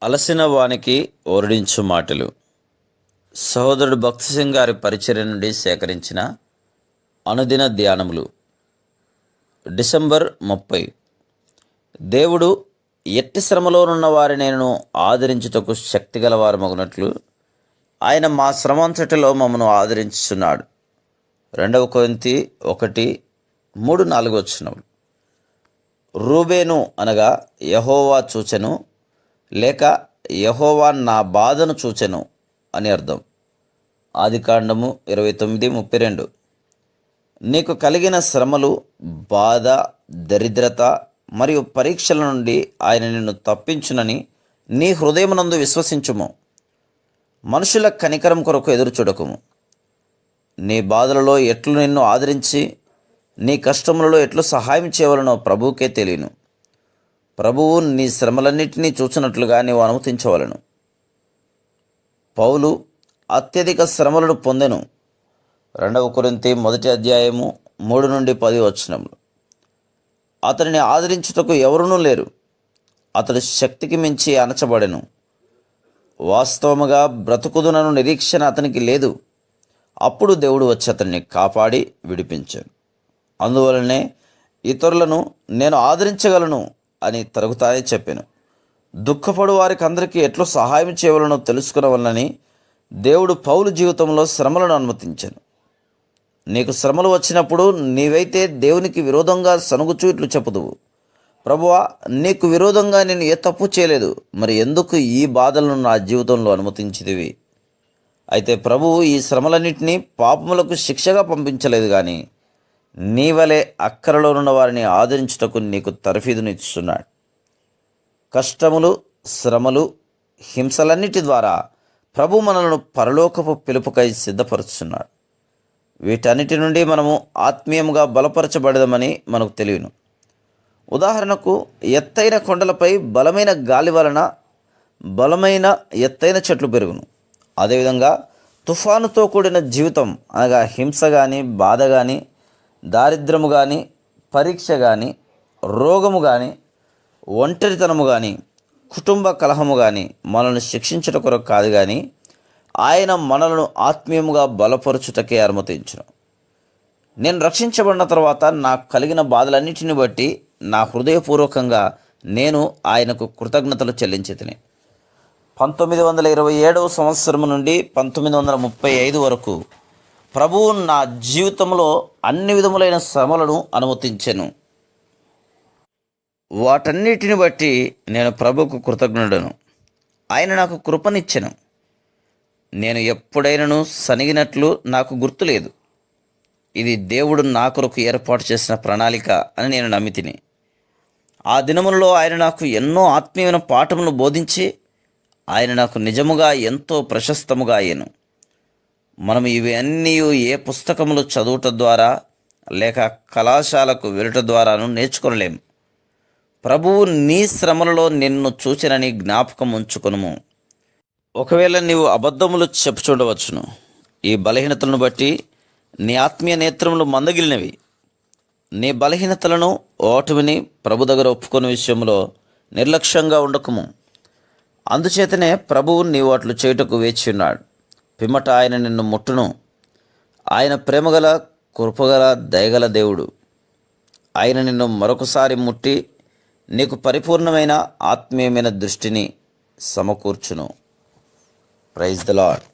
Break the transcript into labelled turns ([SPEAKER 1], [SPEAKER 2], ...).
[SPEAKER 1] అలసిన వానికి ఓరడించు మాటలు. సహోదరుడు భక్తి సింగ్ గారి పరిచర్య నుండి సేకరించిన అనుదిన ధ్యానములు. డిసెంబర్ 30. దేవుడు ఎట్టి శ్రమలోనున్న వారి నేను ఆదరించుటకు శక్తిగలవారమగునట్లు ఆయన మా శ్రమంతటిలో మమ్మను ఆదరించుచున్నాడు. 2 కొరింథీ 1:3-4 రూబేను అనగా యెహోవా చూచెను, లేక యెహోవా నా బాధను చూచెను అని అర్థం. ఆదికాండము 29:32. నీకు కలిగిన శ్రమలు, బాధ, దరిద్రత మరియు పరీక్షల నుండి ఆయన నిన్ను తప్పించునని నీ హృదయమునందు విశ్వసించుము. మనుషుల కనికరం కొరకు ఎదురుచూడకుము. నీ బాధలలో ఎట్లు నిన్ను ఆదరించి నీ కష్టములలో ఎట్లు సహాయం చేయవలనో ప్రభువుకే తెలియను. ప్రభువు నీ శ్రమలన్నిటినీ చూచినట్లుగా నీవు అనుమతించవలను. పౌలు అత్యధిక శ్రమలను పొందెను. 2 కొరింథీ 1:3-10 అతనిని ఆదరించుటకు ఎవరునూ లేరు. అతడు శక్తికి మించి అణచబడెను. వాస్తవముగా బ్రతుకుదునను నిరీక్షణ అతనికి లేదు. అప్పుడు దేవుడు వచ్చి అతన్ని కాపాడి విడిపించాడు. అందువలనే ఇతరులను నేను ఆదరించగలను అని తరుగుతానే చెప్పాను. దుఃఖపడు వారికి అందరికీ ఎట్లు సహాయం చేయవలనో తెలుసుకునవలనని దేవుడు పౌలు జీవితంలో శ్రమలను అనుమతించాను. నీకు శ్రమలు వచ్చినప్పుడు నీవైతే దేవునికి విరోధంగా సనుగుచూ ఇట్లు చెప్పుదువు, ప్రభువా, నీకు విరోధంగా నేను ఏ తప్పు చేయలేదు, మరి ఎందుకు ఈ బాధలను నా జీవితంలో అనుమతించితివి? అయితే ప్రభువు ఈ శ్రమలన్నింటినీ పాపములకు శిక్షగా పంపించలేదు, కానీ నీ వలె అక్కరలోనున్న వారిని ఆదరించుటకు నీకు తర్ఫీదునిస్తున్నాడు. కష్టములు, శ్రమలు, హింసలన్నిటి ద్వారా ప్రభు మనలను పరలోకపు పిలుపుకై సిద్ధపరుచున్నాడు. వీటన్నిటి నుండి మనము ఆత్మీయంగా బలపరచబడదామని మనకు తెలియను. ఉదాహరణకు, ఎత్తైన కొండలపై బలమైన గాలి వలన బలమైన ఎత్తైన చెట్లు పెరుగును. అదేవిధంగా తుఫానుతో కూడిన జీవితం అనగా హింస కానీ, బాధ కానీ, దారిద్రము కానీ, పరీక్ష కానీ, రోగము కానీ, ఒంటరితనము కానీ, కుటుంబ కలహము కానీ మనల్ని శిక్షించుట కొరకు కాదు, కానీ ఆయన మనలను ఆత్మీయముగా బలపరచుటకే అనుమతించును. నేను రక్షించబడిన తర్వాత నాకు కలిగిన బాధలన్నిటిని బట్టి నా హృదయపూర్వకంగా నేను ఆయనకు కృతజ్ఞతలు చెల్లించితిని. 1927 సంవత్సరం నుండి 1935 వరకు ప్రభువు నా జీవితంలో అన్ని విధములైన శ్రమలను అనుమతించెను. వాటన్నిటిని బట్టి నేను ప్రభువుకు కృతజ్ఞుడను. ఆయన నాకు కృపనిచ్చెను. నేను ఎప్పుడైనను సనిగినట్లు నాకు గుర్తులేదు. ఇది దేవుడు నా కొరకు ఏర్పాటు చేసిన ప్రణాళిక అని నేను నమ్మితిని. ఆ దినములలో ఆయన నాకు ఎన్నో ఆత్మీయమైన పాఠములను బోధించి ఆయన నాకు నిజముగా ఎంతో ప్రశస్తముగా అయ్యెను. మనం ఇవన్నీ ఏ పుస్తకములు చదువుట ద్వారా లేక కళాశాలకు వెళ్ళుట ద్వారాను నేర్చుకొనలేము. ప్రభువు నీ శ్రమలలో నిన్ను చూచినని జ్ఞాపకం ఉంచుకొనుము. ఒకవేళ నీవు అబద్ధములు చెప్పుచుండవచ్చును. ఈ బలహీనతలను బట్టి నీ ఆత్మీయ నేత్రములు మందగిలినవి. నీ బలహీనతలను, ఓటమిని ప్రభు దగ్గర ఒప్పుకొని విషయంలో నిర్లక్ష్యంగా ఉండకము. అందుచేతనే ప్రభువు నీవు అట్లు చేయుటకు వేచి ఉన్నాడు. పిమ్మట ఆయన నిన్ను ముట్టును. ఆయన ప్రేమగల, కృపగల, దయగల దేవుడు. ఆయన నిన్ను మరొకసారి ముట్టి నీకు పరిపూర్ణమైన ఆత్మీయమైన దృష్టిని సమకూర్చును. Praise the lord.